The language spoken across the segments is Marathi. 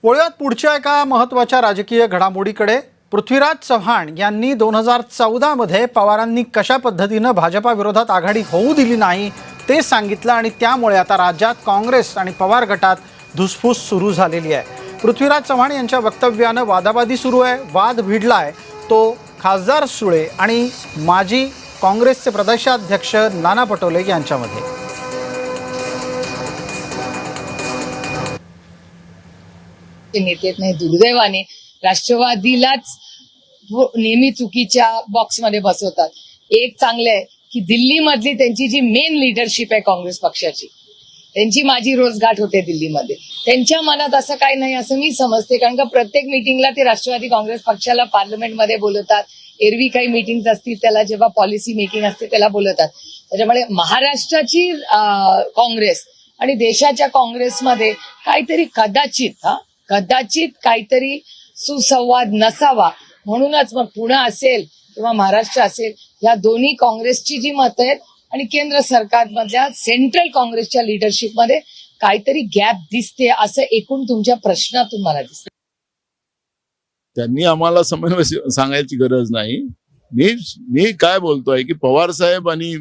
वळूयात पुढच्या एका महत्त्वाच्या राजकीय घडामोडीकडे। पृथ्वीराज चव्हाण यांनी 2014 मध्ये पवारांनी कशा पद्धतीने भाजपा विरोधात आघाडी होऊ दिली नाही ते सांगितलं आणि त्यामुळे आता राज्यात काँग्रेस आणि पवार गटात धुसफूस सुरू झालेली आहे। पृथ्वीराज चव्हाण यांच्या वक्तव्याने वादावादी सुरू आहे। वाद भिडलाय तो खासदार सुळे आणि माजी काँग्रेसचे प्रदेशाध्यक्ष नाना पटोले यांच्यामध्ये। नेते नाही, दुर्दैवाने राष्ट्रवादीलाच नेहमी चुकीच्या बॉक्समध्ये बसवतात। एक चांगलं आहे की दिल्ली मधली त्यांची जी मेन लीडरशिप आहे काँग्रेस पक्षाची, त्यांची माझी रोज गाठ होते दिल्लीमध्ये। त्यांच्या मनात असं काही नाही असं मी समजते, कारण का प्रत्येक मीटिंगला ते राष्ट्रवादी काँग्रेस पक्षाला पार्लमेंटमध्ये बोलवतात। एरवी काही मीटिंग असतील त्याला, जेव्हा पॉलिसी मेकिंग असते त्याला बोलवतात। त्याच्यामुळे महाराष्ट्राची काँग्रेस आणि देशाच्या काँग्रेसमध्ये काहीतरी कदाचित काहीतरी सुसंवाद नसावा, म्हणूनच मग पुणे असेल किंवा महाराष्ट्र असेल या दोन्ही काँग्रेसची जी मतं आहेत आणि केंद्र सरकारमधल्या सेंट्रल काँग्रेसच्या लिडरशिपमध्ये काहीतरी गॅप दिसते असं एकूण तुमच्या प्रश्नातून मला दिसतं। त्यांनी आम्हाला समन्वय सांगायची गरज नाही। मी काय बोलतोय की पवार साहेब आणि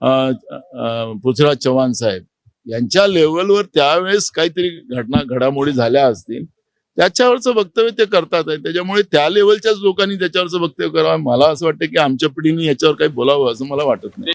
पृथ्वीराज चव्हाण साहेब यांच्या लेवलवर त्यावेळेस काहीतरी घडामोडी झाल्या असतील, त्याच्यावरचं वक्तव्य ते करतात आहे। त्याच्यामुळे त्या लेवलच्याच लोकांनी त्याच्यावरचं वक्तव्य करावं। मला असं वाटतं की आमच्या पिढीने याच्यावर काही बोलावं असं मला वाटत नाही।